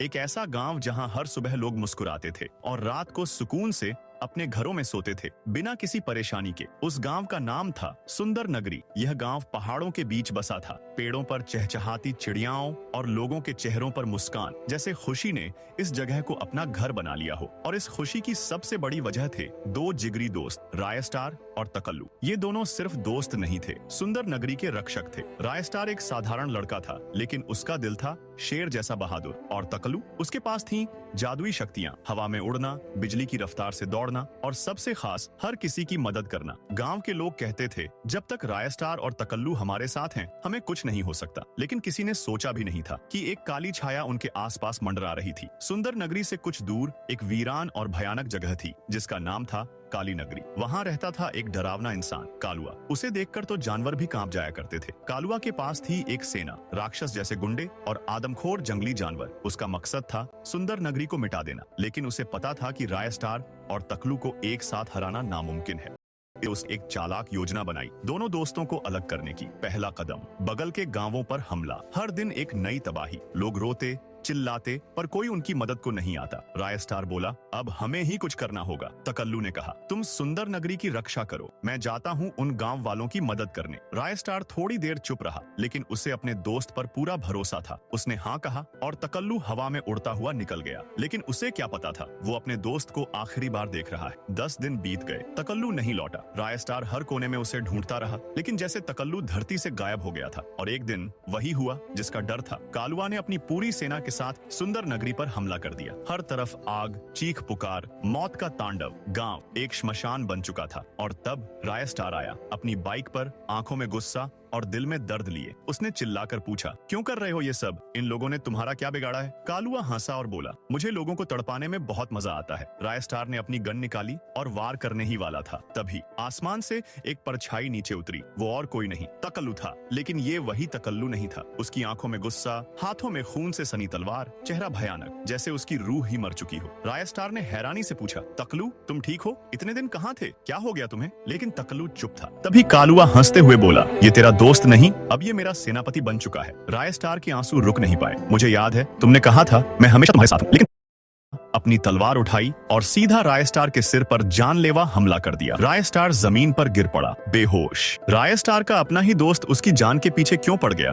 एक ऐसा गांव जहां हर सुबह लोग मुस्कुराते थे और रात को सुकून से अपने घरों में सोते थे बिना किसी परेशानी के। उस गांव का नाम था सुंदर नगरी। यह गांव पहाड़ों के बीच बसा था। पेड़ों पर चहचहाती चिड़ियाओं और लोगों के चेहरों पर मुस्कान, जैसे खुशी ने इस जगह को अपना घर बना लिया हो। और इस खुशी की सबसे बड़ी वजह थे दो जिगरी दोस्त, रायस्टार और तकल्लू। ये दोनों सिर्फ दोस्त नहीं थे, सुंदर नगरी के रक्षक थे। रायस्टार एक साधारण लड़का था, लेकिन उसका दिल था शेर जैसा बहादुर। और तकल्लू, उसके पास थी जादुई शक्तियां, हवा में उड़ना, बिजली की रफ्तार से दौड़ना और सबसे खास हर किसी की मदद करना। गांव के लोग कहते थे, जब तक रायस्टार और तकल्लू हमारे साथ हैं, हमें कुछ नहीं हो सकता। लेकिन किसी ने सोचा भी नहीं था कि एक काली छाया उनके आसपास मंडरा रही थी। सुंदर नगरी से कुछ दूर एक वीरान और भयानक जगह थी, जिसका नाम था काली नगरी। वहां रहता था एक डरावना इंसान, कालुआ। उसे देखकर तो जानवर भी कांप जाया करते थे। कालुआ के पास थी एक सेना, राक्षस जैसे गुंडे और आदमखोर जंगली जानवर। उसका मकसद था सुंदर नगरी को मिटा देना, लेकिन उसे पता था कि रायस्टार और तकल्लू को एक साथ हराना नामुमकिन है। उस एक चालाक योजना बनाई दोनों दोस्तों को अलग करने की। पहला कदम, बगल के गांवों पर हमला। हर दिन एक नई तबाही। लोग रोते चिल्लाते, पर कोई उनकी मदद को नहीं आता। रायस्टार बोला, अब हमें ही कुछ करना होगा। तकल्लू ने कहा, तुम सुंदर नगरी की रक्षा करो, मैं जाता हूँ उन गांव वालों की मदद करने। रायस्टार थोड़ी देर चुप रहा, लेकिन उसे अपने दोस्त पर पूरा भरोसा था। उसने हाँ कहा और तकल्लू हवा में उड़ता हुआ निकल गया। लेकिन उसे क्या पता था, वो अपने दोस्त को आखिरी बार देख रहा है। 10 दिन बीत गए, तकल्लू नहीं लौटा। रायस्टार हर कोने में उसे ढूंढता रहा, लेकिन जैसे तकल्लू धरती से गायब हो गया था। और एक दिन वही हुआ जिसका डर था। कालुआ ने अपनी पूरी सेना के साथ सुंदर नगरी पर हमला कर दिया। हर तरफ आग, चीख पुकार, मौत का तांडव। गांव एक श्मशान बन चुका था। और तब रायस्टार आया, अपनी बाइक पर, आंखों में गुस्सा और दिल में दर्द लिए। उसने चिल्लाकर पूछा, क्यों कर रहे हो ये सब? इन लोगों ने तुम्हारा क्या बिगाड़ा है? कालुआ हंसा और बोला, मुझे लोगों को तड़पाने में बहुत मजा आता है। रायस्टार ने अपनी गन निकाली और वार करने ही वाला था, तभी आसमान से एक परछाई नीचे उतरी। वो और कोई नहीं, तकल्लू था। लेकिन ये वही तकल्लू नहीं था। उसकी आंखों में गुस्सा, हाथों में खून से सनी तलवार, चेहरा भयानक, जैसे उसकी रूह ही मर चुकी हो। रायस्टार ने हैरानी से पूछा, तकल्लू तुम ठीक हो? इतने दिन कहाँ थे? क्या हो गया तुम्हें? लेकिन तकल्लू चुप था। तभी कालुआ हंसते हुए बोला, ये तेरा दोस्त नहीं, अब ये मेरा सेनापति बन चुका है। रायस्टार के आंसू रुक नहीं पाए। मुझे याद है, तुमने कहा था मैं हमेशा तुम्हारे साथ हूं। लेकिन अपनी तलवार उठाई और सीधा रायस्टार के सिर पर जानलेवा हमला कर दिया। रायस्टार जमीन पर गिर पड़ा, बेहोश। रायस्टार का अपना ही दोस्त उसकी जान के पीछे क्यों पड़ गया?